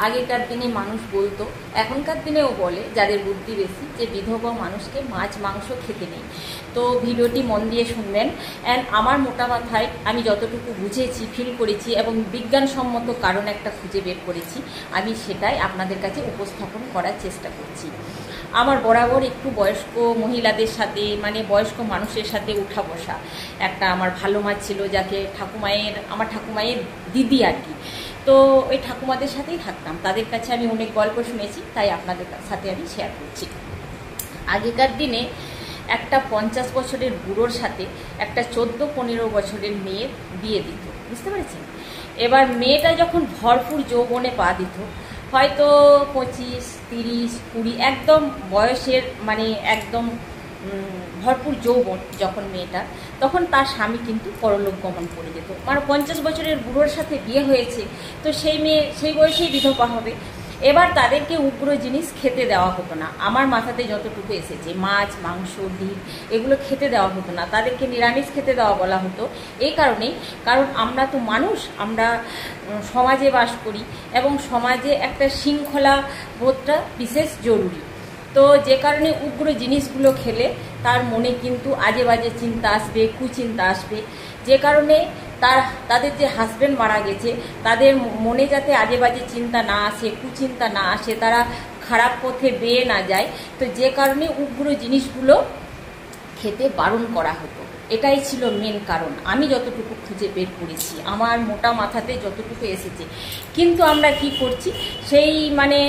আগেকার দিনে মানুষ বলতো, এখনকার দিনেও বলে যাদের বুদ্ধি বেশি, যে বিধবা মানুষকে মাছ মাংস খেতে নেই। তো ভিডিওটি মন দিয়ে শুনবেন। অ্যান্ড আমার মোটা মাথায় আমি যতটুকু বুঝেছি, ফিল করেছি এবং বিজ্ঞানসম্মত কারণ একটা খুঁজে বের করেছি, আমি সেটাই আপনাদের কাছে উপস্থাপন করার চেষ্টা করছি। আমার বরাবর একটু বয়স্ক মহিলাদের সাথে, মানে বয়স্ক মানুষের সাথে উঠা বসা একটা আমার ভালো মাছ ছিল, যাকে আমার ঠাকুমায়ের দিদি আর কি। তো ওই ঠাকুমাদের সাথেই থাকতাম, তাদের কাছে আমি অনেক গল্প শুনেছি, তাই আপনাদের সাথে আমি শেয়ার করছি। আগেকার দিনে একটা 50 বছরের বুড়োর সাথে একটা 14-15 বছরের মেয়ের বিয়ে দিত, বুঝতে পেরেছেন? এবার মেয়েটা যখন ভরপুর যৌবনে পা দিত, হয়তো 25, 30, 20 একদম বয়সের, মানে একদম ভরপুর যৌবন যখন মেয়েটা, তখন তার স্বামী কিন্তু পরলোক গমন করে যেত। মানে 50 বছরের বুড়োর সাথে বিয়ে হয়েছে, তো সেই মেয়ে সেই বয়সেই বিধবা হবে। এবার তাদেরকে উগ্র জিনিস খেতে দেওয়া হতো না। আমার মাথাতে যতটুকু এসেছে, মাছ মাংস ডিম এগুলো খেতে দেওয়া হতো না, তাদেরকে নিরামিষ খেতে দেওয়া বলা হতো। এই কারণেই, কারণ আমরা তো মানুষ, আমরা সমাজে বাস করি এবং সমাজে একটা শৃঙ্খলা বোধটা বিশেষ জরুরি। তো যে কারণে উগ্র জিনিসগুলো খেলে তার মনে কিন্তু আজে বাজে চিন্তা আসবে, কুচিন্তা আসবে। যে কারণে তাদের যে হাজব্যান্ড মারা গেছে, তাদের মনে যাতে আজে বাজে চিন্তা না আসে, কুচিন্তা না আসে, তারা খারাপ পথে বেয়ে না যায়, তো যে কারণে উগ্র জিনিসগুলো খেতে বারণ করা হতো। এটাই ছিল মেন কারণ, আমি যতটুকু খুঁজে বের করেছি, আমার মোটা মাথাতে যতটুকু এসেছে। কিন্তু আমরা কি করছি, সেই মানে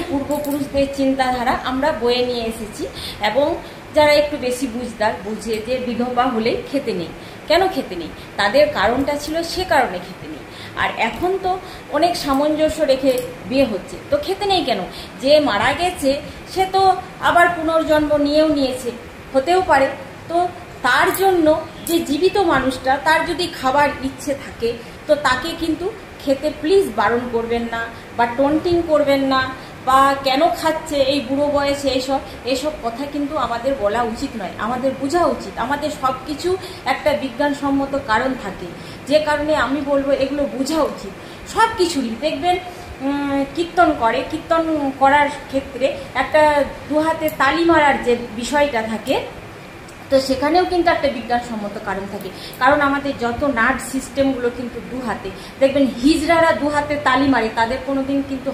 পূর্বপুরুষদের চিন্তাধারা আমরা বয়ে নিয়ে এসেছি। এবং যারা একটু বেশি বুঝদার, বুঝে যে বিধবা হলেই খেতে নেই। কেন খেতে নেই? তাদের কারণটা ছিল সে কারণে খেতে নেই। আর এখন তো অনেক সামঞ্জস্য রেখে বিয়ে হচ্ছে, তো খেতে নেই কেন? যে মারা গেছে সে তো আবার পুনর্জন্ম নিয়েও নিয়েছে, হতেও পারে। তো তার জন্য যে জীবিত মানুষটা, তার যদি খাবার ইচ্ছে থাকে, তো তাকে কিন্তু খেতে প্লিজ বারণ করবেন না, বা টন্টিং করবেন না, বা কেন খাচ্ছে এই বুড়ো বয়সে, এইসব কথা কিন্তু আমাদের বলা উচিত নয়। আমাদের বোঝা উচিত, আমাদের সব কিছু একটা বিজ্ঞানসম্মত কারণ থাকে, যে কারণে আমি বলবো এগুলো বোঝা উচিত। সব কিছুরই দেখবেন কীর্তন করার ক্ষেত্রে একটা দুহাতে তালি মারার যে বিষয়টা থাকে, তো সেখানেও কিন্তু একটা বিজ্ঞানসম্মত কারণ থাকে। কারণ আমাদের যত নার্ভ সিস্টেমগুলো কিন্তু দু হাতে, দেখবেন হিজড়ারা দু হাতে তালি মারে, তাদের কোনোদিন কিন্তু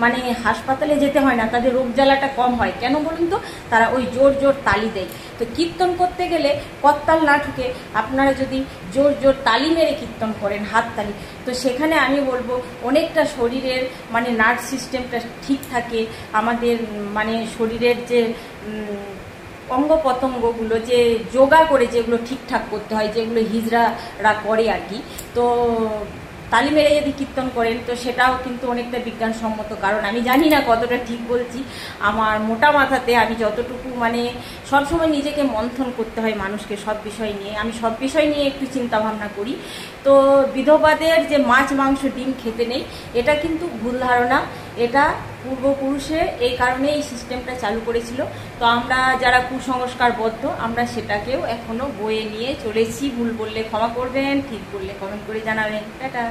মানে হাসপাতালে যেতে হয় না, তাদের রোগ জ্বালাটা কম হয়। কেন বলুন তো? তারা ওই জোর জোর তালি দেয়। তো কীর্তন করতে গেলে করতাল না ঠুকে আপনারা যদি জোর জোর তালি মেরে কীর্তন করেন, হাত তালি, তো সেখানে আমি বলবো অনেকটা শরীরের মানে নার্ভ সিস্টেমটা ঠিক থাকে। আমাদের মানে শরীরের যে অঙ্গ প্রত্যঙ্গগুলো যে যোগা করে যেগুলো ঠিকঠাক করতে হয়, যেগুলো হিজড়ারা করে আর কি, তো তালি মেরে যদি কীর্তন করেন, তো সেটাও কিন্তু অনেকটা বিজ্ঞানসম্মত কারণ। আমি জানি না কতটা ঠিক বলছি, আমার মোটা মাথাতে আমি যতটুকু মানে সবসময় নিজেকে মন্থন করতে হয় মানুষকে সব বিষয় নিয়ে, আমি সব বিষয় নিয়ে একটু চিন্তা ভাবনা করি। তো বিধবাদের যে মাছ মাংস ডিম খেতে নেই, এটা কিন্তু ভুল ধারণা। এটা পূর্বপুরুষে এই কারণে এই সিস্টেমটা চালু করেছিল। তো আমরা যারা কুসংস্কারবদ্ধ, আমরা সেটাকেও এখনো বয়ে নিয়ে চলেছি। ভুল বললে ক্ষমা করবেন, ঠিক বললে কমেন্ট করে জানাবেন। টাটা।